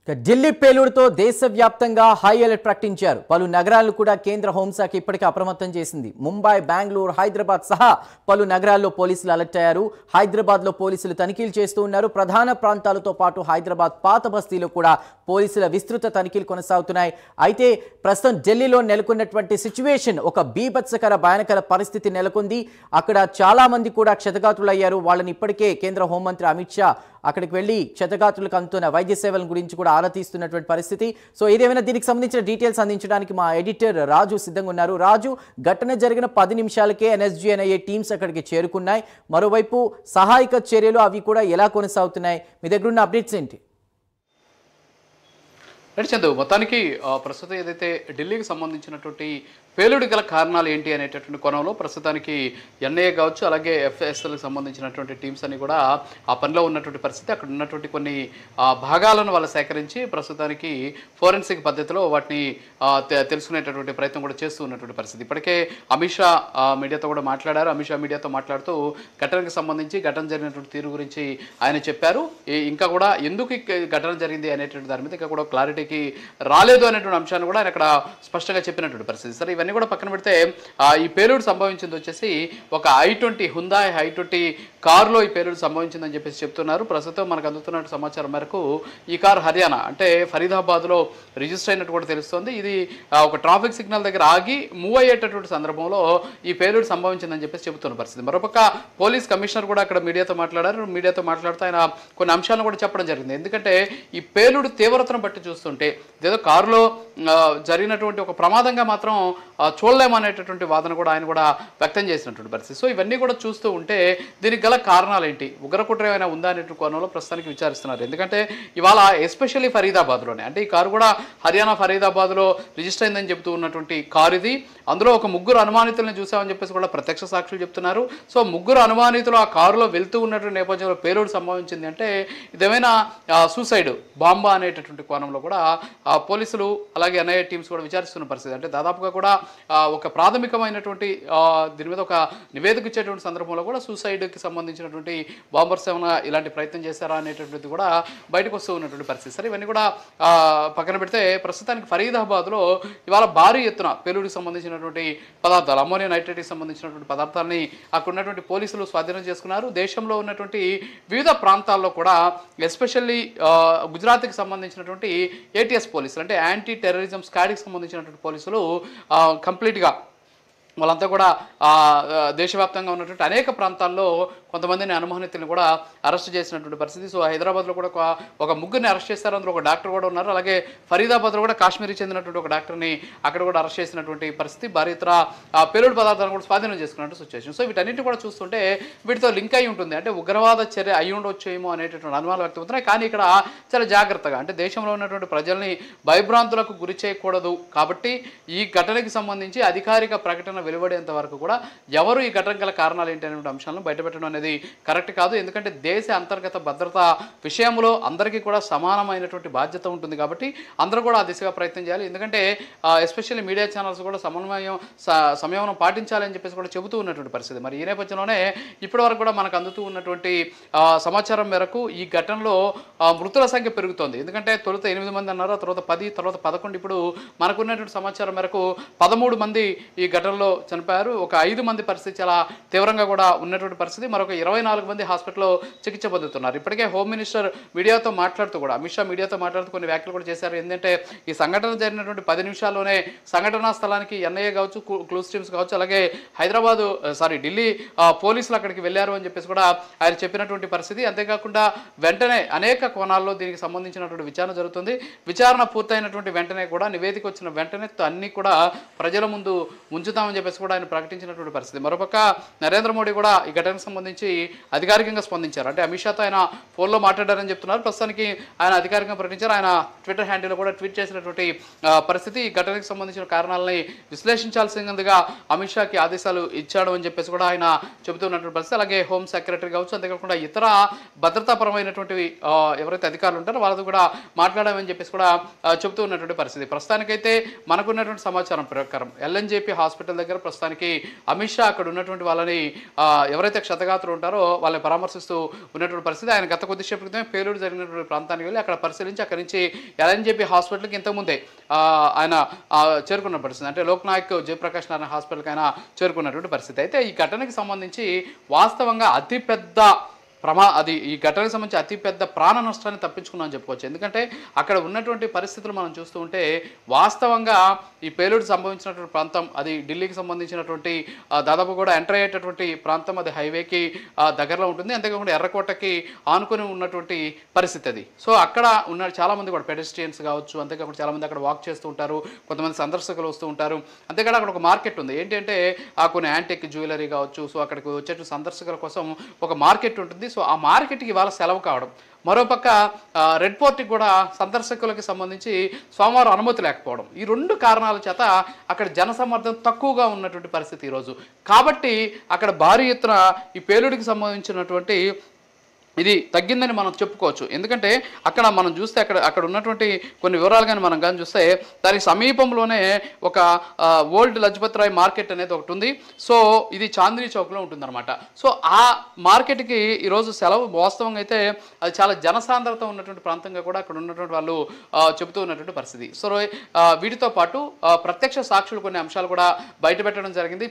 ఢిల్లీ పేలుడుతో దేశవ్యాప్తంగా high alert ప్రకటించారు. పలు నగరాలను కూడా కేంద్ర హోంశాఖ ఇప్పటికే అప్రమత్తం చేసింది. ముంబై, బెంగళూరు, హైదరాబాద్ సహా పలు నగరాల్లో పోలీసులు అలర్ట్ అయ్యారు. హైదరాబాద్లో పోలీసులు తనిఖీలు చేస్తూ ఉన్నారు. ప్రధాన ప్రాంతాలతో పాటు హైదరాబాద్ పాత బస్తీలో కూడా పోలీసుల విస్తృత తనిఖీలు కొనసాగుతున్నాయి. అయితే ప్రస్తుతం ఢిల్లీలో నెలకొన్నటువంటి సిచ్యువేషన్ ఒక బీభత్సకర భయానకర పరిస్థితి నెలకొంది. అక్కడ చాలా మంది కూడా క్షతగాత్రులయ్యారు. వాళ్ళని ఇప్పటికే కేంద్ర హోంమంత్రి అమిత్ షా అక్కడికి వెళ్ళి క్షతగాత్రులకు అందుతున్న వైద్య సేవల గురించి కూడా ఆరా తీస్తున్నటువంటి పరిస్థితి. సో ఏదేమైనా దీనికి సంబంధించిన డీటెయిల్స్ అందించడానికి మా ఎడిటర్ రాజు సిద్ధంగా ఉన్నారు. రాజు, ఘటన జరిగిన 10 నిమిషాలకే ఎన్ఎస్జీ ఎన్ఐఏ టీమ్స్ అక్కడికి చేరుకున్నాయి. మరోవైపు సహాయక చర్యలు అవి కూడా ఎలా కొనసాగుతున్నాయి? మీ దగ్గర ఉన్న అప్డేట్స్ ఏంటి? చందు, మొత్తానికి ప్రస్తుతం ఏదైతే ఢిల్లీకి సంబంధించినటువంటి పేలుడు గల కారణాలు ఏంటి అనేటటువంటి కోణంలో ప్రస్తుతానికి ఎన్ఐఏ కావచ్చు, అలాగే ఎఫ్ఎస్ఎల్కి సంబంధించినటువంటి టీమ్స్ అన్ని కూడా ఆ పనిలో ఉన్నటువంటి పరిస్థితి. అక్కడ ఉన్నటువంటి కొన్ని భాగాలను వాళ్ళు సేకరించి ప్రస్తుతానికి ఫోరెన్సిక్ పద్ధతిలో వాటిని తెలుసుకునేటటువంటి ప్రయత్నం కూడా చేస్తూ ఉన్నటువంటి పరిస్థితి. ఇప్పటికే అమిత్ షా మీడియాతో కూడా మాట్లాడారు. అమిత్ షా మీడియాతో మాట్లాడుతూ ఘటనకు సంబంధించి ఘటన జరిగినటువంటి తీరు గురించి ఆయన చెప్పారు. ఇంకా కూడా ఎందుకు ఘటన జరిగింది అనేటువంటి దాని మీద ఇంకా కూడా క్లారిటీకి రాలేదు అనేటువంటి అంశాన్ని కూడా ఆయన అక్కడ స్పష్టంగా చెప్పినటువంటి పరిస్థితి. సరే, ఇవన్నీ కూడా పక్కన పెడితే ఈ పేలుడు సంభవించింది వచ్చేసి ఒక i20 హుందాయ్ i20 కారులో ఈ పేలుడు సంభవించిందని చెప్పేసి చెప్తున్నారు. ప్రస్తుతం మనకు అందుతున్న సమాచారం మేరకు ఈ కారు హర్యానా అంటే ఫరీదాబాద్లో రిజిస్టర్ అయినట్టు కూడా తెలుస్తోంది. ఇది ఒక ట్రాఫిక్ సిగ్నల్ దగ్గర ఆగి మూవ్ అయ్యేటటువంటి సందర్భంలో ఈ పేలుడు సంభవించిందని చెప్పేసి చెబుతున్న పరిస్థితి. మరోపక్క పోలీస్ కమిషనర్ కూడా అక్కడ మీడియాతో మాట్లాడారు. మీడియాతో మాట్లాడుతూ ఆయన కొన్ని అంశాలను కూడా చెప్పడం జరిగింది. ఎందుకంటే ఈ పేలుడు తీవ్రతను బట్టి చూస్తుంటే ఏదో కారులో జరిగినటువంటి ఒక ప్రమాదంగా మాత్రం చూడలేమనేటటువంటి వాదన కూడా ఆయన కూడా వ్యక్తం చేసినటువంటి పరిస్థితి. సో ఇవన్నీ కూడా చూస్తూ ఉంటే దీనికి గల కారణాలు ఏంటి, ఉగ్రకుట్ర ఏమైనా ఉందా అనేటువంటి కోణంలో ప్రస్తుతానికి విచారిస్తున్నారు. ఎందుకంటే ఇవాళ ఎస్పెషల్లీ ఫరీదాబాద్లోనే, అంటే ఈ కారు కూడా హర్యానా ఫరీదాబాద్లో రిజిస్టర్ అయిందని చెబుతూ ఉన్నటువంటి కారు ఇది. అందులో ఒక 3 అనుమానితులను చూసామని చెప్పేసి కూడా ప్రత్యక్ష సాక్షులు చెప్తున్నారు. సో 3 అనుమానితులు ఆ కారులో వెళ్తూ ఉన్నటువంటి నేపథ్యంలో పేలుడు సంభవించింది అంటే ఇదేమైనా సూసైడ్ బాంబా అనేటటువంటి కోణంలో కూడా పోలీసులు అలాగే ఎన్ఐఏ టీమ్స్ కూడా విచారిస్తున్న పరిస్థితి. అంటే దాదాపుగా కూడా ఒక ప్రాథమికమైనటువంటి దీని మీద ఒక నివేదిక ఇచ్చేటువంటి సందర్భంలో కూడా సూసైడ్కి సంబంధించినటువంటి బాంబర్స్ ఏమైనా ఇలాంటి ప్రయత్నం చేశారా అనేటటువంటిది కూడా బయటకు వస్తూ ఉన్నటువంటి పరిస్థితి. సరే, ఇవన్నీ కూడా పక్కన పెడితే ప్రస్తుతానికి ఫరీదాబాద్లో ఇవాళ భారీ ఎత్తున పేలుడికి సంబంధించినటువంటి పదార్థాలు, అమ్మోనియం నైట్రేట్కి సంబంధించినటువంటి పదార్థాలని అక్కడ ఉన్నటువంటి పోలీసులు స్వాధీనం చేసుకున్నారు. దేశంలో ఉన్నటువంటి వివిధ ప్రాంతాల్లో కూడా ఎస్పెషల్లీ గుజరాత్కి సంబంధించినటువంటి ఏటీఎస్ పోలీసులు అంటే యాంటీ టెర్రరిజం స్క్వాడ్కి సంబంధించినటువంటి పోలీసులు కంప్లీట్గా వాళ్ళంతా కూడా దేశవ్యాప్తంగా ఉన్నటువంటి అనేక ప్రాంతాల్లో కొంతమందిని అనుమానితులను కూడా అరెస్ట్ చేసినటువంటి పరిస్థితి. సో హైదరాబాద్లో కూడా ఒక 3 అరెస్ట్ చేస్తారు. అందులో ఒక డాక్టర్ కూడా ఉన్నారు. అలాగే ఫరీదాబాద్లో కూడా కాశ్మీర్కి చెందినటువంటి ఒక డాక్టర్ని అక్కడ కూడా అరెస్ట్ చేసినటువంటి పరిస్థితి. భారీ ఇతర పేలుడు పదార్థాలను కూడా స్వాధీనం చేసుకున్నట్టు సిచ్యువేషన్. సో వీటన్నిటి కూడా చూస్తుంటే వీటితో లింక్ అయి ఉంటుంది, అంటే ఉగ్రవాద చర్య అయి ఉండొచ్చేమో అనేటటువంటి అనుమానాలు వ్యక్తమవుతున్నాయి. కానీ ఇక్కడ చాలా జాగ్రత్తగా, అంటే దేశంలో ఉన్నటువంటి ప్రజల్ని భయభ్రాంతులకు గురి చేయకూడదు కాబట్టి ఈ ఘటనకి సంబంధించి అధికారిక ప్రకటన వెలువడేంత వరకు కూడా ఎవరు ఈ ఘటన గల కారణాలు ఏంటి అనే అంశాలను బయటపెట్టడం అనేది కరెక్ట్ కాదు. ఎందుకంటే దేశ అంతర్గత భద్రత విషయంలో అందరికీ కూడా సమానమైనటువంటి బాధ్యత ఉంటుంది కాబట్టి అందరూ కూడా ఆ దిశగా ప్రయత్నం చేయాలి. ఎందుకంటే ఎస్పెషల్లీ మీడియా ఛానల్స్ కూడా సంయమనం పాటించాలని చెప్పేసి కూడా చెబుతూ ఉన్నటువంటి పరిస్థితి. మరి ఈ నేపథ్యంలోనే ఇప్పటివరకు కూడా మనకు అందుతూ ఉన్నటువంటి సమాచారం మేరకు ఈ ఘటనలో మృతుల సంఖ్య పెరుగుతోంది. ఎందుకంటే తొలుత 8 మంది అన్నారు, తర్వాత 10, తర్వాత 11. ఇప్పుడు మనకున్నటువంటి సమాచారం మేరకు 13 మంది ఈ ఘటనలో చనిపోయారు. ఒక 5 మంది పరిస్థితి చాలా తీవ్రంగా కూడా ఉన్నటువంటి పరిస్థితి. మరొక 24 మంది హాస్పిటల్లో చికిత్స పొందుతున్నారు. ఇప్పటికే హోమ్ మినిస్టర్ మీడియాతో మాట్లాడుతూ కూడా, అమిత్ షా మీడియాతో మాట్లాడుతూ కొన్ని వ్యాఖ్యలు కూడా చేశారు. ఏంటంటే ఈ సంఘటన జరిగినటువంటి 10 నిమిషాల్లోనే సంఘటనా స్థలానికి ఎన్ఐఏ కావచ్చు, క్లూస్ టీమ్స్ కావచ్చు, అలాగే ఢిల్లీ పోలీసులు అక్కడికి వెళ్ళారు అని చెప్పేసి కూడా ఆయన చెప్పినటువంటి పరిస్థితి. అంతేకాకుండా వెంటనే అనేక కోణాల్లో దీనికి సంబంధించినటువంటి విచారణ జరుగుతుంది. విచారణ పూర్తయినటువంటి వెంటనే కూడా నివేదిక వచ్చిన వెంటనే అన్ని కూడా ప్రజల ముందు ఉంచుతామని చెప్పేసి కూడా ఆయన ప్రకటించినటువంటి పరిస్థితి. మరోపక్క నరేంద్ర మోడీ కూడా ఈ ఘటనకు సంబంధించి అధికారికంగా స్పందించారు. అంటే అమిత్ షాతో ఆయన ఫోన్లో మాట్లాడారని చెప్తున్నారు. ప్రస్తుతానికి ఆయన అధికారికంగా ప్రకటించారు. ఆయన ట్విట్టర్ హ్యాండిల్లో కూడా ట్వీట్ చేసినటువంటి పరిస్థితి. ఈ ఘటనకు సంబంధించిన కారణాలని విశ్లేషించాల్సిందిగా అమిత్ షాకి ఆదేశాలు ఇచ్చాడు అని చెప్పేసి కూడా ఆయన చెబుతున్నటువంటి పరిస్థితి. అలాగే హోమ్ సెక్రటరీ కావచ్చు, అంతేకాకుండా ఇతర భద్రతాపరమైనటువంటి ఎవరైతే అధికారులు ఉంటారో వాళ్ళతో కూడా మాట్లాడామని చెప్పేసి కూడా చెబుతూ ఉన్నటువంటి పరిస్థితి. ప్రస్తుతానికైతే మనకున్నటువంటి సమాచారం ప్రకారం ఎల్ఎన్జేపీ హాస్పిటల్ దగ్గర దగ్గర ప్రస్తుతానికి అమిత్ షా అక్కడ ఉన్నటువంటి వాళ్ళని ఎవరైతే క్షతగాత్రులు ఉంటారో వాళ్ళని పరామర్శిస్తూ ఉన్నటువంటి పరిస్థితి. ఆయన గత కొద్దిసేపు క్రితమే పేలుడు జరిగినటువంటి ప్రాంతానికి వెళ్ళి అక్కడ పరిశీలించి అక్కడి నుంచి ఎల్ఎన్జేపీ హాస్పిటల్కి ఇంతకుముందే ఆయన చేరుకున్న పరిస్థితి. అంటే లోక్నాయక్ జయప్రకాష్ నారాయణ హాస్పిటల్కి ఆయన చేరుకున్నటువంటి పరిస్థితి. అయితే ఈ ఘటనకి సంబంధించి వాస్తవంగా అతిపెద్ద ఈ ఘటనకు సంబంధించి అతిపెద్ద ప్రాణ నష్టాన్ని తప్పించుకున్నామని చెప్పుకోవచ్చు. ఎందుకంటే అక్కడ ఉన్నటువంటి పరిస్థితులు మనం చూస్తూ ఉంటే వాస్తవంగా ఈ పేలుడు సంభవించినటువంటి ప్రాంతం అది ఢిల్లీకి సంబంధించినటువంటి దాదాపు కూడా ఎంటర్ అయ్యేటటువంటి ప్రాంతం, అది హైవేకి దగ్గరలో ఉంటుంది. అంతేకాకుండా ఎర్రకోటకి ఆనుకొని ఉన్నటువంటి పరిస్థితి అది. సో అక్కడ ఉన్న చాలామంది కూడా పెడెస్ట్రియన్స్ కావచ్చు, అంతేకాకుండా చాలామంది అక్కడ వాక్ చేస్తూ ఉంటారు, కొంతమంది సందర్శకులు వస్తూ ఉంటారు. అంతేకాదు అక్కడ ఒక మార్కెట్ ఉంది. ఏంటంటే కొన్ని యాంటిక్ జ్యువెలరీ కావచ్చు, సో అక్కడికి వచ్చేటువంటి సందర్శకుల కోసం ఒక మార్కెట్ ఉంటుంది. సో ఆ మార్కెట్కి ఇవాళ సెలవు కావడం, మరోపక్క రెడ్ ఫోర్ట్కి కూడా సందర్శకులకి సంబంధించి సోమవారం అనుమతి లేకపోవడం, ఈ రెండు కారణాల చేత అక్కడ జనసమ్మర్దం తక్కువగా ఉన్నటువంటి పరిస్థితి ఈరోజు. కాబట్టి అక్కడ భారీ ఎత్తున ఈ పేలుడికి సంబంధించినటువంటి ఇది తగ్గిందని మనం చెప్పుకోవచ్చు. ఎందుకంటే అక్కడ మనం చూస్తే అక్కడ ఉన్నటువంటి కొన్ని వివరాలు కానీ మనం కానీ చూస్తే దానికి సమీపంలోనే ఒక ఓల్డ్ లజపత్ రాయ్ మార్కెట్ అనేది ఒకటి ఉంది. సో ఇది చాందినీ చౌక్లో ఉంటుందన్నమాట. సో ఆ మార్కెట్కి ఈరోజు సెలవు. వాస్తవంగా అయితే అది చాలా జనసాంద్రత ఉన్నటువంటి ప్రాంతంగా కూడా అక్కడ ఉన్నటువంటి వాళ్ళు చెబుతూ ఉన్నటువంటి పరిస్థితి. సో వీటితో పాటు ప్రత్యక్ష సాక్షులు కొన్ని అంశాలు కూడా బయటపెట్టడం జరిగింది.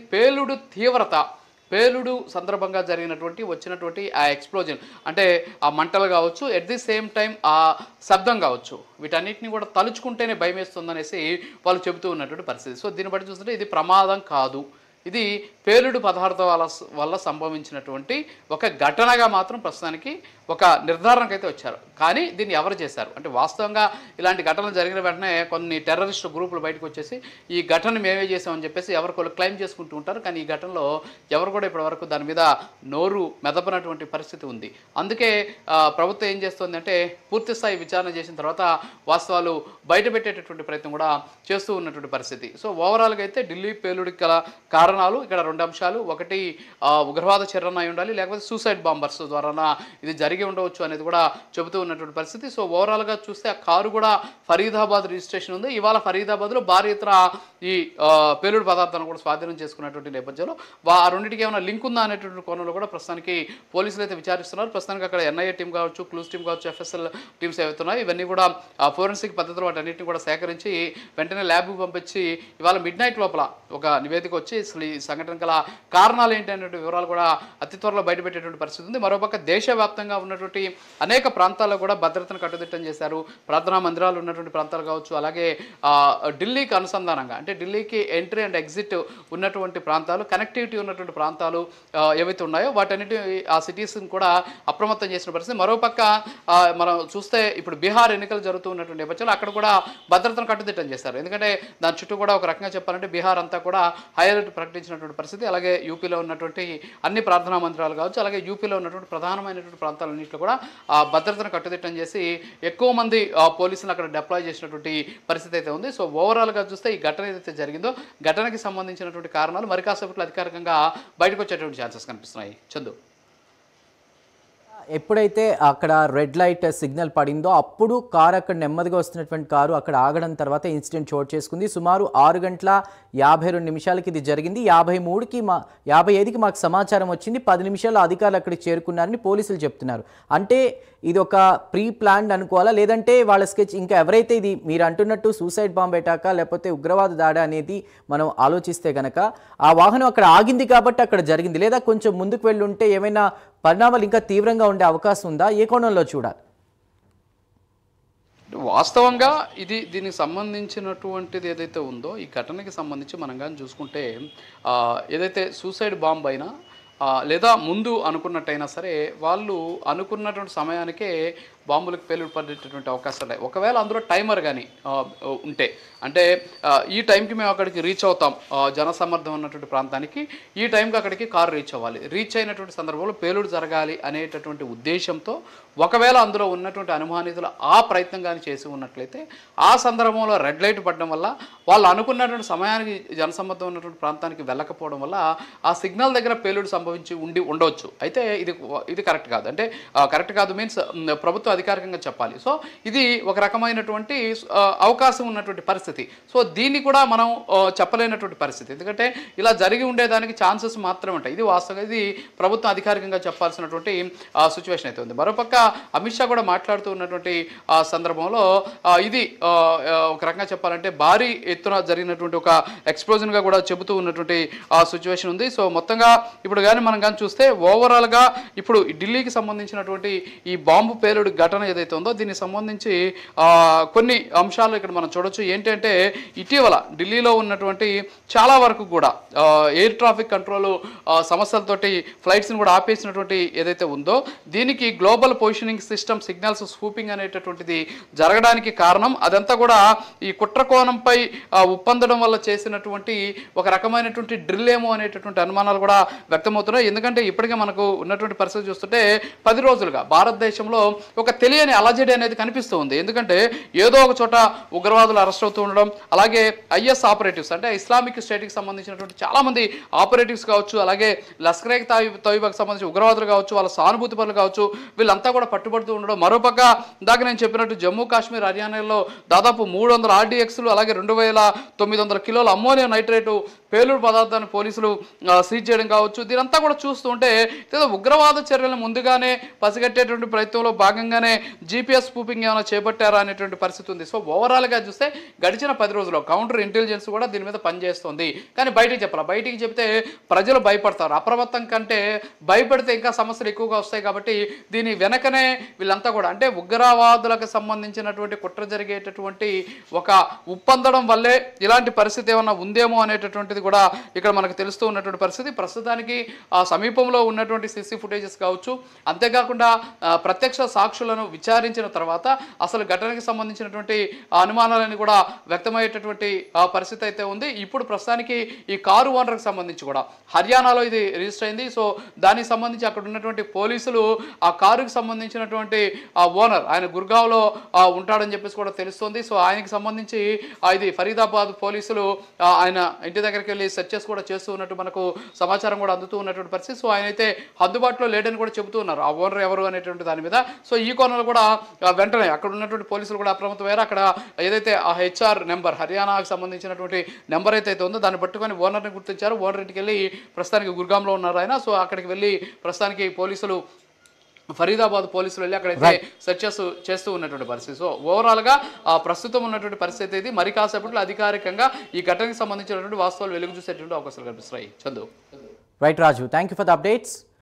పేలుడు సందర్భంగా వచ్చినటువంటి ఆ ఎక్స్ప్లోజన్, అంటే ఆ మంటలు కావచ్చు, ఎట్ ది సేమ్ టైం ఆ శబ్దం కావచ్చు, వీటన్నిటిని కూడా తలుచుకుంటేనే భయం వేస్తుందనేసి వాళ్ళు చెబుతూ ఉన్నటువంటి పరిస్థితి. సో దీన్ని బట్టి చూస్తుంటే ఇది ప్రమాదం కాదు, ఇది పేలుడు పదార్థాల వల్ల సంభవించినటువంటి ఒక ఘటనగా మాత్రం ప్రస్తుతానికి ఒక నిర్ధారణకైతే వచ్చారు. కానీ దీన్ని ఎవరు చేశారు అంటే వాస్తవంగా ఇలాంటి ఘటనలు జరిగిన వెంటనే కొన్ని టెర్రరిస్టు గ్రూపులు బయటకు వచ్చేసి ఈ ఘటన మేమే చేసామని చెప్పేసి ఎవరికొలు క్లెయిమ్ చేసుకుంటూ ఉంటారు. కానీ ఈ ఘటనలో ఎవరు కూడా ఇప్పటివరకు దాని మీద నోరు మెదపనటువంటి పరిస్థితి ఉంది. అందుకే ప్రభుత్వం ఏం చేస్తుంది అంటే పూర్తి స్థాయి విచారణ చేసిన తర్వాత వాస్తవాలు బయటపెట్టేటటువంటి ప్రయత్నం కూడా చేస్తూ ఉన్నటువంటి పరిస్థితి. సో ఓవరాల్గా అయితే ఢిల్లీ పేలుడికి గల కారణాలు ఇక్కడ రెండు అంశాలు. ఒకటి ఉగ్రవాద చర్యన అయి ఉండాలి, లేకపోతే సూసైడ్ బాంబర్స్ ద్వారా ఇది జరిగి ఉండవచ్చు అనేది కూడా చెబుతూ ఉన్నటువంటి పరిస్థితి. సో ఓవరాల్గా చూస్తే ఆ కారు కూడా ఫరీదాబాద్ రిజిస్ట్రేషన్ ఉంది. ఇవాళ ఫరీదాబాద్లో భారీ ఎత్తున ఈ పేలుడు పదార్థాలను కూడా స్వాధీనం చేసుకున్నటువంటి నేపథ్యంలో ఆ రెండింటికి ఏమైనా లింక్ ఉందా అనేటువంటి కోణంలో కూడా ప్రస్తుతానికి పోలీసులు అయితే విచారిస్తున్నారు. ప్రస్తుతానికి అక్కడ ఎన్ఐఏ టీం కావచ్చు, క్లూస్ టీం కావచ్చు, ఎఫ్ఎస్ఎల్ టీమ్స్ ఏవైతున్నాయి ఇవన్నీ కూడా ఫోరెన్సిక్ పద్ధతిలో వాటన్నిటిని కూడా సేకరించి వెంటనే ల్యాబ్కి పంపించి ఇవాళ మిడ్ నైట్ లోపల ఒక నివేదిక వచ్చి అసలు ఈ సంఘటన గల కారణాలు ఏంటి అనేటువంటి వివరాలు కూడా అతి త్వరలో బయటపెట్టేటువంటి పరిస్థితి ఉంది. మరోపక్క దేశవ్యాప్తంగా ఉన్నటువంటి అనేక ప్రాంతాల్లో కూడా భద్రతను కట్టుదిట్టం చేశారు. ప్రార్థనా మందిరాలు ఉన్నటువంటి ప్రాంతాలు కావచ్చు, అలాగే ఢిల్లీకి అనుసంధానంగా అంటే ఢిల్లీకి ఎంట్రీ అండ్ ఎగ్జిట్ ఉన్నటువంటి ప్రాంతాలు, కనెక్టివిటీ ఉన్నటువంటి ప్రాంతాలు ఏవైతే ఉన్నాయో వాటన్నిటి ఆ సిటీస్ని కూడా అప్రమత్తం చేసిన పరిస్థితి. మరోపక్క మనం చూస్తే ఇప్పుడు బీహార్ ఎన్నికలు జరుగుతూ ఉన్నటువంటి నేపథ్యంలో అక్కడ కూడా భద్రతను కట్టుదిట్టం చేశారు. ఎందుకంటే దాని చుట్టూ కూడా ఒక రకంగా చెప్పాలంటే బీహార్ అంతా కూడా హై అలర్ట్ ప్రకటించినటువంటి పరిస్థితి. అలాగే యూపీలో ఉన్నటువంటి అన్ని ప్రార్థనా మందిరాలు కావచ్చు, అలాగే యూపీలో ఉన్నటువంటి ప్రధానమైనటువంటి ప్రాంతాలన్నింటిలో కూడా భద్రతను కట్టుదిట్టం చేసి ఎక్కువ మంది పోలీసులు అక్కడ డిప్లాయ్ చేసినటువంటి పరిస్థితి అయితే ఉంది. సో ఓవరాల్గా చూస్తే ఈ ఘటన ఏదైతే జరిగిందో ఘటనకి సంబంధించినటువంటి కారణాలు మరి కాసేపట్లో అధికారికంగా బయటకు వచ్చేటువంటి ఛాన్సెస్ కనిపిస్తున్నాయి. చందు, ఎప్పుడైతే అక్కడ రెడ్ లైట్ సిగ్నల్ పడిందో అప్పుడు కారు అక్కడ నెమ్మదిగా వస్తున్నటువంటి కారు అక్కడ ఆగడం తర్వాత ఇన్సిడెంట్ చోటు చేసుకుంది. సుమారు 6:52 ఇది జరిగింది. 55కి మాకు సమాచారం వచ్చింది. 10 నిమిషాల్లో అధికారులు అక్కడికి చేరుకున్నారని పోలీసులు చెప్తున్నారు. అంటే ఇది ఒక ప్రీ ప్లాన్డ్ అనుకోవాలా, లేదంటే వాళ్ళ స్కెచ్ ఇంకా ఎవరైతే ఇది మీరు అంటున్నట్టు సూసైడ్ బాంబ్ అటాకా లేకపోతే ఉగ్రవాద దాడి అనేది మనం ఆలోచిస్తే కనుక ఆ వాహనం అక్కడ ఆగింది కాబట్టి అక్కడ జరిగింది, లేదా కొంచెం ముందుకు వెళ్ళి ఉంటే ఏమైనా పరిణామాలు ఇంకా తీవ్రంగా ఉండే అవకాశం ఉందా? ఏ కోణంలో చూడాలి? వాస్తవంగా దీనికి సంబంధించినటువంటిది ఏదైతే ఉందో ఈ ఘటనకి సంబంధించి మనం కానీ చూసుకుంటే ఏదైతే సూసైడ్ బాంబ్ అయినా లేదా ముందు అనుకున్నట్టయినా సరే వాళ్ళు అనుకున్నటువంటి సమయానికే బాంబులకు పేలుడు పడేటటువంటి అవకాశాలు ఉన్నాయి. ఒకవేళ అందులో టైమర్ కానీ ఉంటే, అంటే ఈ టైంకి మేము అక్కడికి రీచ్ అవుతాం, జనసమ్మర్దం ఉన్నటువంటి ప్రాంతానికి ఈ టైంకి అక్కడికి కారు రీచ్ అవ్వాలి, రీచ్ అయినటువంటి సందర్భంలో పేలుడు జరగాలి అనేటటువంటి ఉద్దేశంతో ఒకవేళ అందులో ఉన్నటువంటి అనుమానితులు ఆ ప్రయత్నం కానీ చేసి ఉన్నట్లయితే ఆ సందర్భంలో రెడ్ లైట్ పడడం వల్ల వాళ్ళు అనుకున్నటువంటి సమయానికి జనసమ్మర్దం ఉన్నటువంటి ప్రాంతానికి వెళ్ళకపోవడం వల్ల ఆ సిగ్నల్ దగ్గర పేలుడు సంభవించి ఉండవచ్చు. అయితే ఇది కరెక్ట్ కాదు. అంటే కరెక్ట్ కాదు మీన్స్ ప్రభుత్వం అధికారికంగా చెప్పాలి. సో ఇది ఒక రకమైనటువంటి అవకాశం ఉన్నటువంటి పరిస్థితి. సో దీన్ని కూడా మనం చెప్పలేనటువంటి పరిస్థితి, ఎందుకంటే ఇలా జరిగి ఉండేదానికి ఛాన్సెస్ మాత్రమే ఉంటాయి. ఇది వాస్తవంగా ఇది ప్రభుత్వం అధికారికంగా చెప్పాల్సినటువంటి సిచ్యువేషన్ అయితే ఉంది. మరోపక్క అమిత్ షా కూడా మాట్లాడుతూ ఉన్నటువంటి సందర్భంలో ఇది ఒక రకంగా చెప్పాలంటే భారీ ఎత్తున జరిగినటువంటి ఒక ఎక్స్ప్లోజన్గా కూడా చెబుతూ ఉన్నటువంటి సిచ్యువేషన్ ఉంది. సో మొత్తంగా ఇప్పుడు కానీ మనం కానీ చూస్తే ఓవరాల్గా ఇప్పుడు ఢిల్లీకి సంబంధించినటువంటి ఈ బాంబు పేలుడు ఘటన ఏదైతే ఉందో దీనికి సంబంధించి కొన్ని అంశాలు ఇక్కడ మనం చూడొచ్చు. ఏంటంటే ఇటీవల ఢిల్లీలో ఉన్నటువంటి చాలా వరకు కూడా ఎయిర్ ట్రాఫిక్ కంట్రోల్ సమస్యలతోటి ఫ్లైట్స్ని కూడా ఆపేసినటువంటి ఏదైతే ఉందో దీనికి గ్లోబల్ పొజిషనింగ్ సిస్టమ్ సిగ్నల్స్ స్వూపింగ్ అనేటటువంటిది జరగడానికి కారణం. అదంతా కూడా ఈ కుట్రకోణంపై ఉప్పందడం వల్ల చేసినటువంటి ఒక రకమైనటువంటి డ్రిల్ ఏమో అనేటటువంటి అనుమానాలు కూడా వ్యక్తమవుతున్నాయి. ఎందుకంటే ఇప్పటికే మనకు ఉన్నటువంటి పరిస్థితి చూస్తుంటే 10 రోజులుగా భారతదేశంలో ఒక తెలియని అలజడి అనేది కనిపిస్తూ ఉంది. ఎందుకంటే ఏదో ఒక చోట ఉగ్రవాదులు అరెస్ట్ అవుతూ ఉండడం, అలాగే ఐఎస్ ఆపరేటివ్స్ అంటే ఇస్లామిక్ స్టేట్కి సంబంధించినటువంటి చాలామంది ఆపరేటివ్స్ కావచ్చు, అలాగే లష్కర్ ఎ తోయిబాకి సంబంధించిన ఉగ్రవాదులు కావచ్చు, వాళ్ళ సానుభూతి పనులు కావచ్చు, వీళ్ళంతా కూడా పట్టుబడుతూ ఉండడం. మరోపక్క ఇందాక నేను చెప్పినట్టు జమ్మూ కాశ్మీర్ హర్యానాలో దాదాపు 300 RDXలు అలాగే 2900 కిలోల అమ్మోనియం నైట్రేటు పేలుడు పదార్థాన్ని పోలీసులు సీజ్ చేయడం కావచ్చు. దీనంతా కూడా చూస్తుంటే ఏదో ఉగ్రవాద చర్యలను ముందుగానే పసిగట్టేటువంటి ప్రయత్నంలో భాగంగానే GPS స్పూపింగ్ ఏమైనా చేపట్టారా అనేటువంటి పరిస్థితి ఉంది. సో ఓవరాల్గా చూస్తే గడిచిన 10 రోజుల్లో కౌంటర్ ఇంటెలిజెన్స్ కూడా దీని మీద పనిచేస్తుంది. కానీ బయటికి చెప్పాలి, బయటికి చెప్తే ప్రజలు భయపడతారు. అప్రమత్తం కంటే భయపడితే ఇంకా సమస్యలు ఎక్కువగా వస్తాయి. కాబట్టి దీని వెనకనే వీళ్ళంతా కూడా అంటే ఉగ్రవాదులకు సంబంధించినటువంటి కుట్ర జరిగేటటువంటి ఒక ఉప్పందడం వల్లే ఇలాంటి పరిస్థితి ఏమన్నా ఉందేమో అనేటటువంటిది కూడా ఇక్కడ మనకు తెలుస్తూ ఉన్నటువంటి పరిస్థితి. ప్రస్తుతానికి ఆ సమీపంలో ఉన్నటువంటి CC ఫుటేజెస్ కావచ్చు, అంతేకాకుండా ప్రత్యక్ష సాక్షులను విచారించిన తర్వాత అసలు ఘటనకి సంబంధించినటువంటి అనుమానాలను కూడా వ్యక్తమయ్యేటటువంటి పరిస్థితి అయితే ఉంది. ఇప్పుడు ప్రస్తుతానికి ఈ కారు ఓనర్కి సంబంధించి కూడా హర్యానాలో ఇది రిజిస్టర్ అయింది. సో దానికి సంబంధించి అక్కడ ఉన్నటువంటి పోలీసులు ఆ కారుకి సంబంధించినటువంటి ఆ ఓనర్ ఆయన గుర్గావ్లో ఉంటాడని చెప్పేసి కూడా తెలుస్తుంది. సో ఆయనకి సంబంధించి ఇది ఫరీదాబాద్ పోలీసులు ఆయన ఇంటి దగ్గరికి వెళ్ళి సెర్చెస్ కూడా చేస్తూ ఉన్నట్టు మనకు సమాచారం కూడా అందుతూ ఉన్నటువంటి పరిస్థితి. సో ఆయన అయితే అందుబాటులో లేడని కూడా చెబుతూ ఉన్నారు, ఆ ఓనర్ ఎవరు అనేటువంటి దాని మీద. సో ఈ కోణంలో కూడా వెంటనే అక్కడ ఉన్నటువంటి పోలీసులు కూడా అప్రమత్తమయ్యారు. అక్కడ ఏదైతే ఆ HR నెంబర్ హర్యానాకు సంబంధించినటువంటి నెంబర్ అయితే ఉందో దాన్ని పట్టుకొని ఓనర్ని గుర్తించారు. ఓనర్ ఇంటికి వెళ్ళి ప్రస్తుతానికి గుర్గాంలో ఉన్నారు ఆయన. సో అక్కడికి వెళ్ళి ప్రస్తుతానికి పోలీసులు ఫరీదాబాద్ పోలీసులు వెళ్ళి అక్కడైతే సెర్చెస్ చేస్తూ ఉన్నటువంటి పరిస్థితి. సో ఓవరాల్గా ప్రస్తుతం ఉన్నటువంటి పరిస్థితి ఇది. మరి కాసేపట్లో అధికారికంగా ఈ ఘటనకు సంబంధించినటువంటి వాస్తవాలు వెలుగు చూసేటువంటి అవకాశాలు కనిపిస్తాయి. Chandu. Right Raju, thank you for the updates.